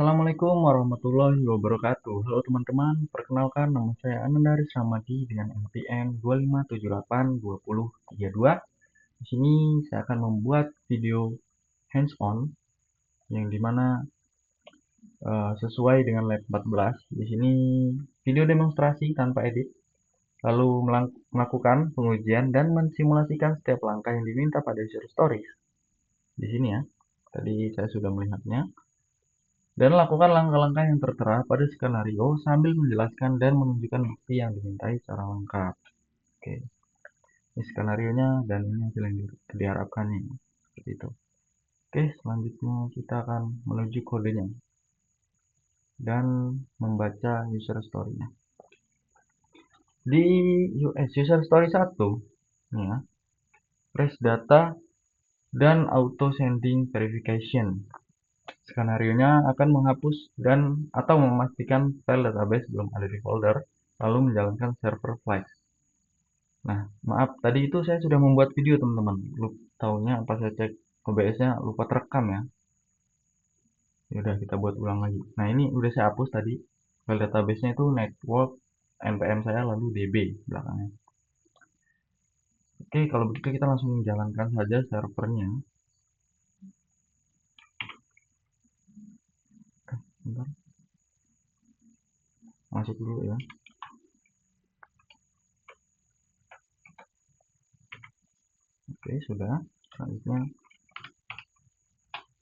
Assalamualaikum warahmatullahi wabarakatuh. Halo teman-teman, perkenalkan nama saya Anandari Samadi dengan NPM 25782032. Di sini saya akan membuat video hands-on yang dimana sesuai dengan lab 14. Di sini video demonstrasi tanpa edit, lalu melakukan pengujian dan mensimulasikan setiap langkah yang diminta pada user stories. Di sini ya, tadi saya sudah melihatnya. Dan lakukan langkah-langkah yang tertera pada skenario sambil menjelaskan dan menunjukkan bukti yang dimintai secara lengkap. Oke, ini skenarionya dan ini hasil yang diharapkannya. Seperti itu. Oke, selanjutnya kita akan menuju kodenya dan membaca user story-nya. Di user story 1, nih ya, press data dan auto sending verification. Skenarionya akan menghapus dan atau memastikan file database belum ada di folder, lalu menjalankan server flags. Nah, maaf, tadi itu saya sudah membuat video teman-teman. Taunya pas saya cek OBS-nya lupa terekam ya. Yaudah, kita buat ulang lagi. Nah, ini udah saya hapus tadi. File database-nya itu network npm saya lalu db belakangnya. Oke, kalau begitu kita langsung menjalankan saja servernya. Bentar. Masuk dulu ya. Oke, sudah. Selanjutnya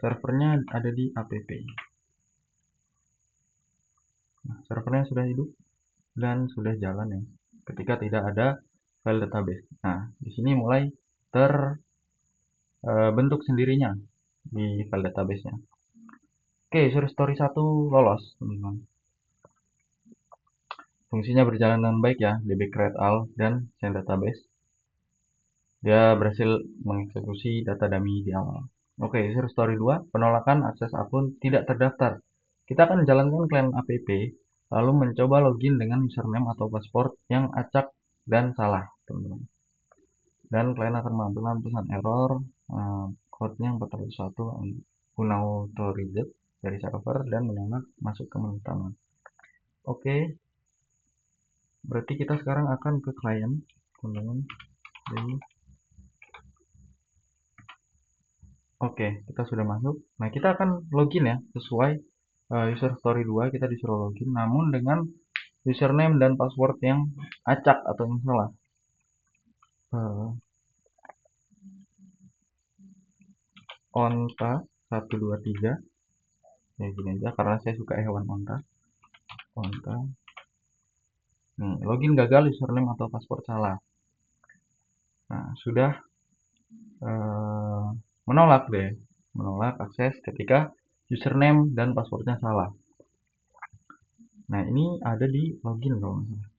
servernya ada di app. Nah, servernya sudah hidup dan sudah jalan ya. Ketika tidak ada file database. Nah, di sini mulai terbentuk sendirinya di file database-nya. Oke, user story 1 lolos, teman-teman. Fungsinya berjalan dengan baik ya, db create all dan send database. Dia berhasil mengeksekusi data dummy di awal. Oke, user story 2, penolakan akses akun tidak terdaftar. Kita akan menjalankan klien app, lalu mencoba login dengan username atau password yang acak dan salah, teman-teman. Dan klien akan menampilkan tulisan error, code-nya 401 unautorized dari server dan menolak masuk ke menu utama. Oke, berarti kita sekarang akan ke klien, teman-teman. Oke, kita sudah masuk. Nah, kita akan login ya, sesuai user story 2 kita disuruh login, namun dengan username dan password yang acak atau yang salah. Onta 123 ya gini aja karena saya suka hewan onta. Nih, login gagal, username atau password salah. Nah, sudah menolak akses ketika username dan passwordnya salah. Nah, ini ada di login kalau nggak salah.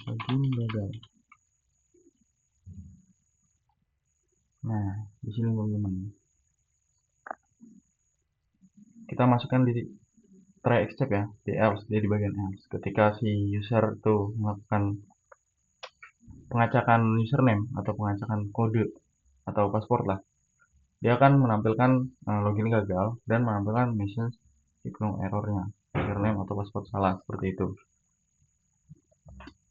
Login gagal. Nah, di sini teman-teman. Kita masukkan di try except ya, di else, dia di bagian else. Ketika si user tuh melakukan pengacakan username atau pengacakan kode atau password lah, dia akan menampilkan login gagal dan menampilkan message ignore errornya, username atau password salah, seperti itu.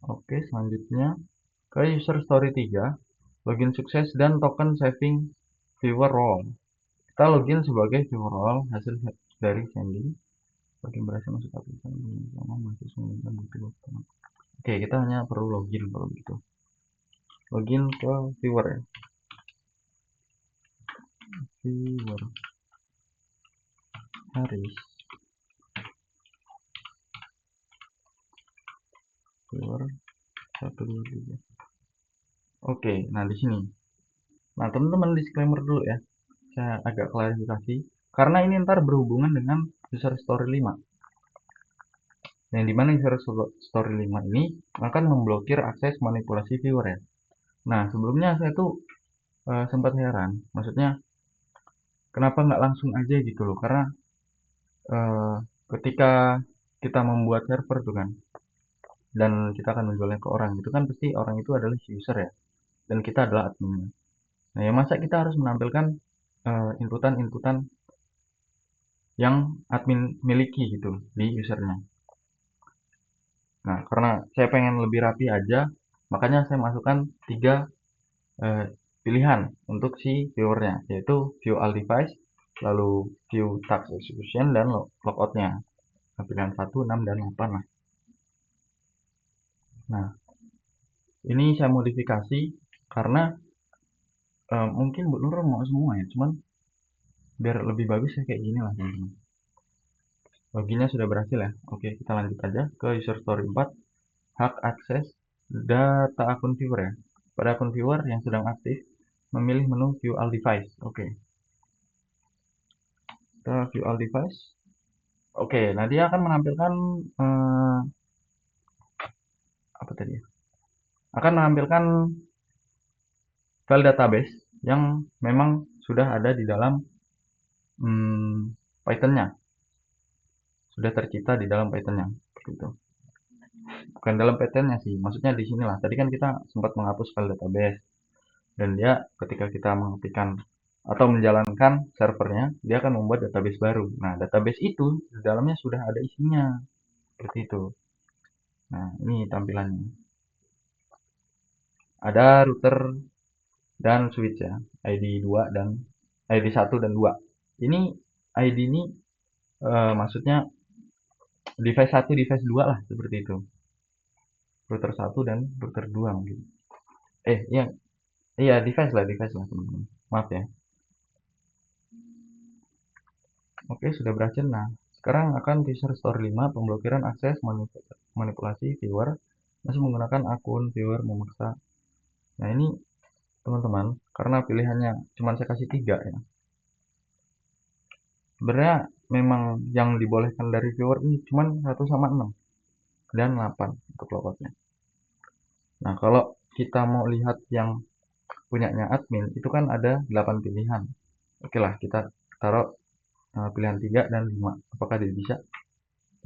Oke, selanjutnya ke user story 3, login sukses dan token saving viewer role. Kita login sebagai viewer role hasil dari sending. Login berhasil masuk aplikasi masih menginginkan bukti. Oke, kita hanya perlu login kalau gitu. Login ke viewer ya. Viewer Haris. Viewer 123. Oke, nah di sini. Nah, teman-teman disclaimer dulu ya. Saya agak klarifikasi karena ini ntar berhubungan dengan user story 5. Yang dimana user story 5 ini akan memblokir akses manipulasi viewer ya. Nah, sebelumnya saya tuh sempat heran, maksudnya kenapa nggak langsung aja gitu loh, karena ketika kita membuat server tuh kan, dan kita akan menjualnya ke orang, itu kan pasti orang itu adalah user ya, dan kita adalah adminnya. Nah, ya masa kita harus menampilkan inputan-inputan yang admin miliki gitu di usernya. Nah, karena saya pengen lebih rapi aja, makanya saya masukkan 3 pilihan untuk si viewernya, yaitu view all device, lalu view task execution, dan logoutnya. Nah, pilihan 1, 6, dan 8 lah. Nah, ini saya modifikasi karena mungkin Bu Nurul mau semua ya, cuman biar lebih bagus ya kayak gini lah teman-teman. Loginnya sudah berhasil ya. Oke, kita lanjut aja ke user story 4, hak akses data akun viewer ya. Pada akun viewer yang sedang aktif, memilih menu view all device. Oke, kita view all device. Oke, nah dia akan menampilkan apa tadi ya? Akan menampilkan file database yang memang sudah ada di dalam Python-nya, sudah tercipta di dalam Python-nya, seperti itu. Bukan dalam Python-nya sih, maksudnya di sinilah. Tadi kan kita sempat menghapus file database, dan dia ketika kita mengetikkan atau menjalankan servernya, dia akan membuat database baru. Nah, database itu di dalamnya sudah ada isinya, seperti itu. Nah, ini tampilannya. Ada router dan switch ya, ID 2 dan ID 1 dan 2. Ini ID ini maksudnya device 1, device 2 lah, seperti itu. Router 1 dan router 2 mungkin. Iya, iya device lah teman-teman. Maaf ya. Oke, sudah berhasil. Nah, sekarang akan user story 5, pemblokiran akses manipulasi viewer masih menggunakan akun viewer memaksa. Nah, ini teman-teman, karena pilihannya cuma saya kasih 3 ya. Sebenarnya memang yang dibolehkan dari viewer ini cuma 1 sama 6 dan 8 untuk logoutnya. Nah, kalau kita mau lihat yang punyanya admin, itu kan ada 8 pilihan. Oke lah, kita taruh pilihan 3 dan 5. Apakah dia bisa?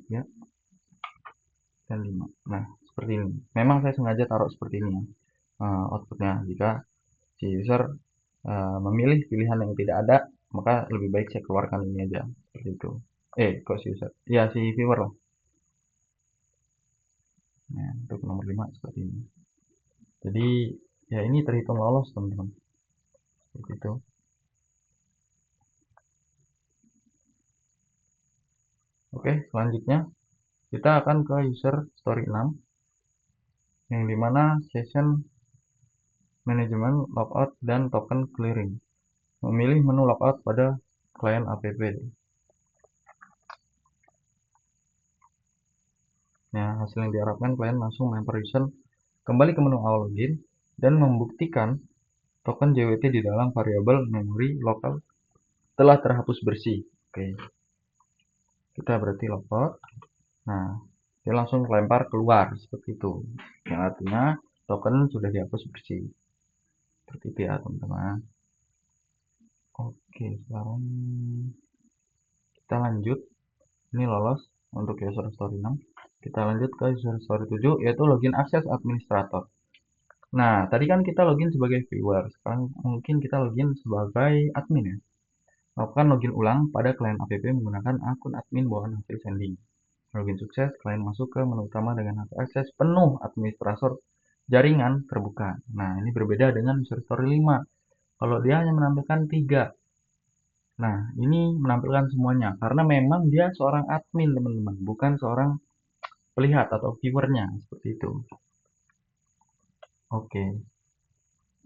3 dan 5. Nah, seperti ini. Memang saya sengaja taruh seperti ini ya, outputnya. Jika si user memilih pilihan yang tidak ada, maka lebih baik saya keluarkan ini aja. Seperti itu. Kok si user? Ya, si viewer lah. Nah, untuk nomor 5 seperti ini. Jadi, ya ini terhitung lolos, teman-teman. Seperti itu. Oke, selanjutnya kita akan ke user story 6, yang dimana session management, logout, dan token clearing. Memilih menu logout pada klien app. Nah, hasil yang diharapkan klien langsung melempar user kembali ke menu awal login dan membuktikan token JWT di dalam variabel memori lokal telah terhapus bersih. Oke, kita berarti logout. Nah, dia langsung lempar keluar seperti itu. Yang artinya token sudah dihapus bersih. Seperti itu ya, teman-teman. Oke, sekarang kita lanjut. Ini lolos untuk user story 6. Kita lanjut ke user story 7, yaitu login akses administrator. Nah, tadi kan kita login sebagai viewer. Sekarang mungkin kita login sebagai admin ya. Lakukan login ulang pada klien app menggunakan akun admin bawaan hasil sending. Login sukses, klien masuk ke menu utama dengan hak akses penuh administrator jaringan terbuka. Nah, ini berbeda dengan user story 5. Kalau dia hanya menampilkan 3. Nah, ini menampilkan semuanya karena memang dia seorang admin, teman-teman, bukan seorang pelihat atau viewernya, seperti itu. Oke,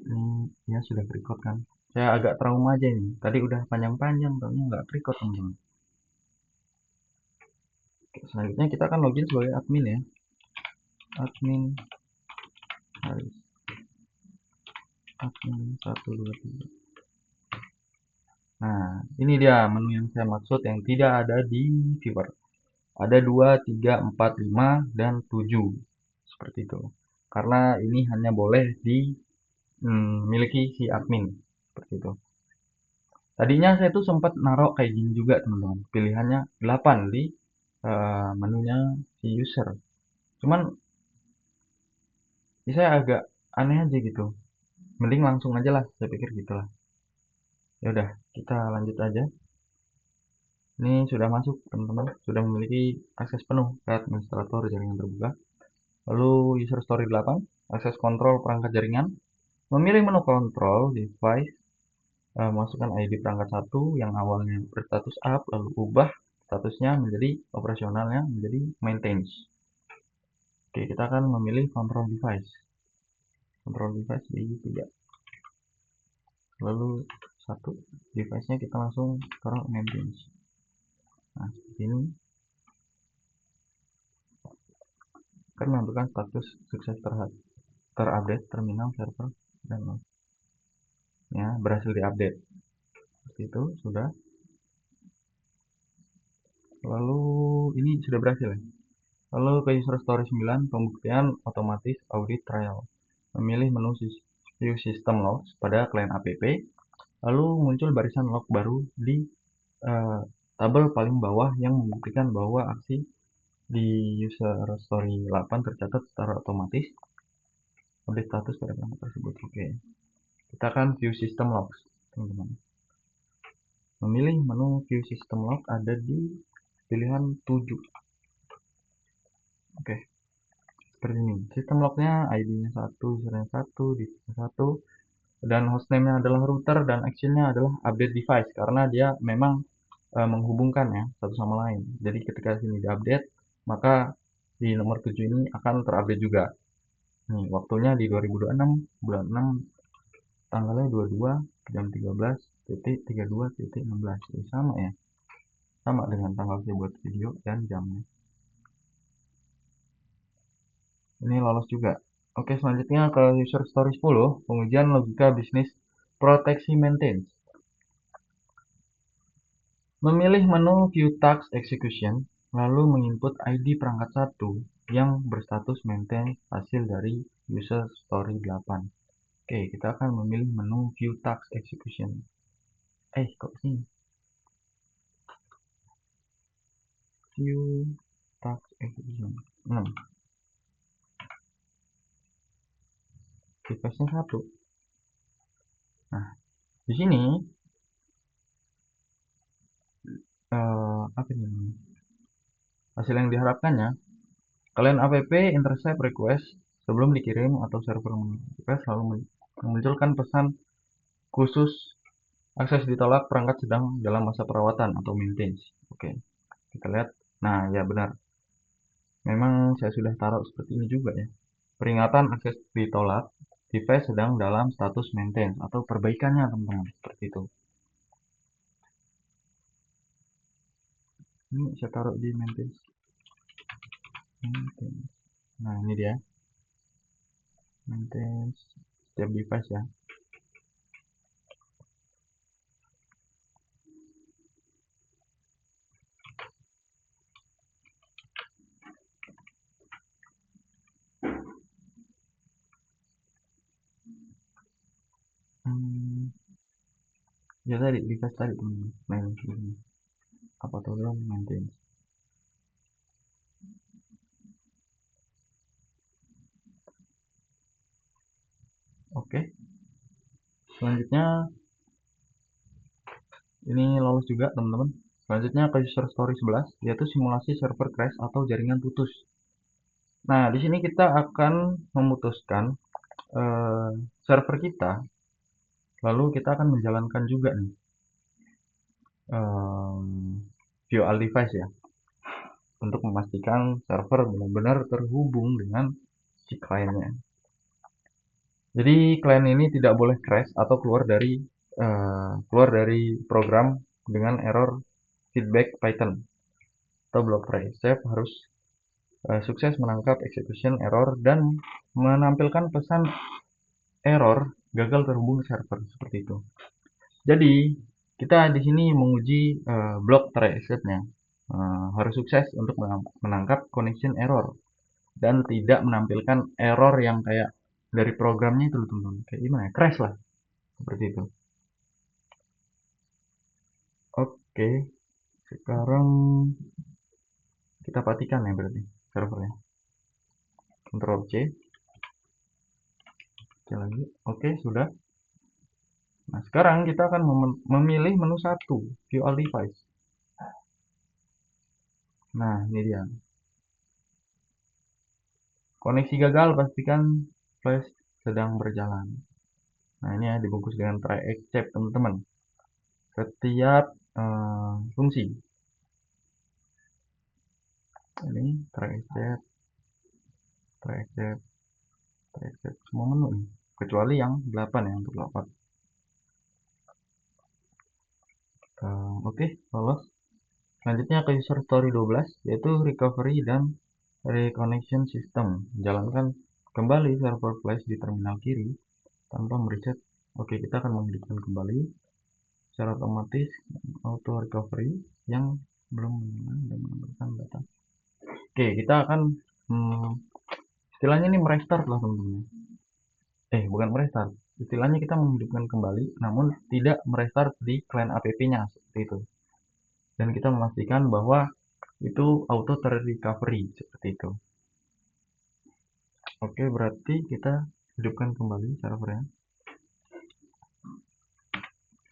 ini ya sudah record kan. Saya agak trauma aja ini. Tadi udah panjang-panjang, tapi nggak record, teman-teman. Oke, selanjutnya kita akan login sebagai admin ya. Admin Haris. Admin 1, 2, 3. Nah, ini dia menu yang saya maksud yang tidak ada di viewer. Ada 2, 3, 4, 5, dan 7. Seperti itu. Karena ini hanya boleh dimiliki si admin. Seperti itu. Tadinya saya tuh sempat naruh kayak gini juga, teman-teman. Pilihannya 8 di menunya si user. Cuman saya agak aneh aja gitu. Mending langsung aja lah, saya pikir gitulah. Ya udah, kita lanjut aja. Ini sudah masuk, teman-teman. Sudah memiliki akses penuh ke administrator jaringan terbuka. Lalu user story 8, akses kontrol perangkat jaringan. Memilih menu kontrol device, masukkan ID perangkat 1 yang awalnya berstatus up, lalu ubah statusnya menjadi operasionalnya menjadi maintenance. Oke, kita akan memilih control device. Control device di 3. Lalu 1 device-nya kita langsung taruh maintenance. Nah, seperti ini. Akan menentukan status sukses terupdate terminal server dan ya, berhasil diupdate. Seperti itu sudah. Lalu ini sudah berhasil ya. Lalu ke user story 9, pembuktian otomatis audit trial. Memilih menu view system logs pada klien app, lalu muncul barisan log baru di tabel paling bawah yang membuktikan bahwa aksi di user story 8 tercatat secara otomatis. Update status pada perangkat tersebut. Oke. Kita akan view system logs, teman-teman. Memilih menu view system log ada di pilihan 7. Oke. Seperti ini. Sistem lognya ID-nya 1, usernya 1, device 1, dan hostname-nya adalah router, dan action-nya adalah update device, karena dia memang menghubungkan ya satu sama lain. Jadi ketika sini diupdate, maka di nomor 7 ini akan terupdate juga. Nih, waktunya di 2026 bulan 6 tanggalnya 22 jam 13.32.16. Jadi sama ya. Sama dengan tanggal saya buat video dan jamnya. Ini lolos juga. Oke, selanjutnya ke user story 10, pengujian logika bisnis proteksi maintenance. Memilih menu view task execution, lalu menginput ID perangkat 1 yang berstatus maintenance hasil dari user story 8. Oke, kita akan memilih menu view task execution. Kok sini? View task execution. Device-nya 1. Nah, di sini apa ini? Hasil yang diharapkannya, kalian app intercept request sebelum dikirim atau server request lalu memunculkan pesan khusus akses ditolak, perangkat sedang dalam masa perawatan atau maintenance. Oke, kita lihat. Nah, ya benar. Memang saya sudah taruh seperti ini juga ya. Peringatan akses ditolak, device sedang dalam status maintenance atau perbaikannya, teman-teman. Seperti itu. Ini saya taruh di maintenance. Nah, ini dia. Maintenance setiap device ya. Ya tadi device tadi teman-teman. Maintenance. Apa tuh dong maintenance? Oke. Selanjutnya ini lolos juga teman-teman. Selanjutnya ke user story 11, yaitu simulasi server crash atau jaringan putus. Nah, di sini kita akan memutuskan server kita, lalu kita akan menjalankan juga nih view all device ya, untuk memastikan server benar-benar terhubung dengan si kliennya. Jadi klien ini tidak boleh crash atau keluar dari program dengan error feedback Python atau block try. Save harus sukses menangkap execution error dan menampilkan pesan error gagal terhubung server seperti itu. Jadi kita di sini menguji block try exit-nya. Harus sukses untuk menangkap connection error dan tidak menampilkan error yang kayak dari programnya itu, teman-teman. Kayak gimana ya? Crash lah. Seperti itu. Oke. Sekarang Kita patikan ya berarti servernya. Ctrl C. Oke lagi. Oke, sudah. Nah, sekarang kita akan memilih menu 1, View All Device. Nah, ini dia. Koneksi gagal, pastikan flash sedang berjalan. Nah, ini ya dibungkus dengan try except, teman-teman. Setiap fungsi. Ini try except, try except, try except semua menu nih. Kecuali yang 8 ya, untuk logout. Oke, lolos. Selanjutnya ke user story 12, yaitu recovery dan reconnection system. Jalankan kembali server flash di terminal kiri tanpa mereset. Oke, kita akan menghidupkan kembali secara otomatis auto recovery yang belum menyala dan menambahkan data. Oke, kita akan istilahnya ini merestart lah teman-teman. Bukan merestart. Istilahnya kita menghidupkan kembali, namun tidak merestart di client app-nya seperti itu. Dan kita memastikan bahwa itu auto terrecovery seperti itu. Oke, berarti kita hidupkan kembali servernya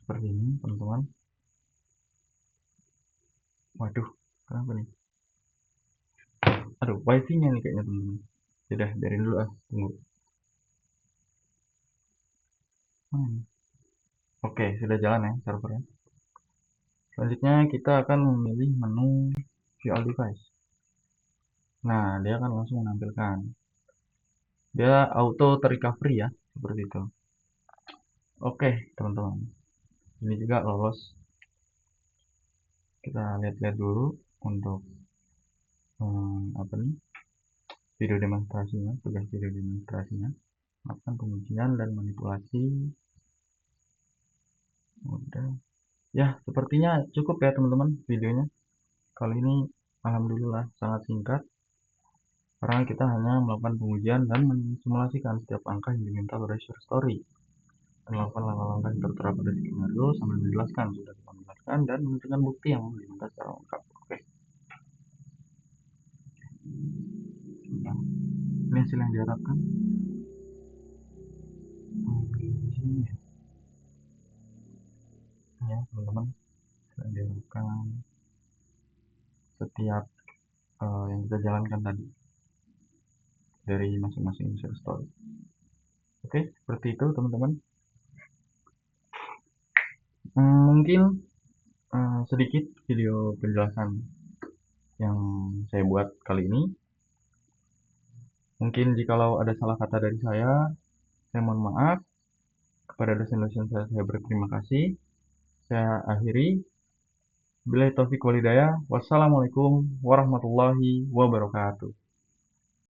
seperti ini, teman-teman. Waduh, kenapa nih? Aduh, wifi-nya nih kayaknya, teman-teman. Sudah, biarin dulu, tunggu. Oke, sudah jalan ya servernya. Selanjutnya kita akan memilih menu View All Device. Nah, dia akan langsung menampilkan. Dia auto terrecovery ya, seperti itu. Oke, teman-teman. Ini juga lolos. Kita lihat-lihat dulu untuk apa nih? Video demonstrasinya, tugas video demonstrasinya. Melakukan pengujian dan manipulasi. Udah. Ya, sepertinya cukup ya teman-teman videonya. Kali ini alhamdulillah sangat singkat. Karena kita hanya melakukan pengujian dan mensimulasikan setiap angka yang diminta pada share story. Melakukan langkah-langkah yang tertera pada skenario sambil menjelaskan, sudah kita menjelaskan dan menunjukkan bukti yang diminta secara lengkap. Oke. Nah, ini hasil yang diharapkan. Ya, teman-teman, yang diharapkan setiap yang kita jalankan tadi dari masing-masing share story. Oke, seperti itu teman-teman. Mungkin sedikit video penjelasan yang saya buat kali ini. Mungkin jikalau ada salah kata dari saya mohon maaf. Kepada dosen-dosen saya berterima kasih. Saya akhiri. Billahi taufiq walhidayah. Wassalamualaikum warahmatullahi wabarakatuh.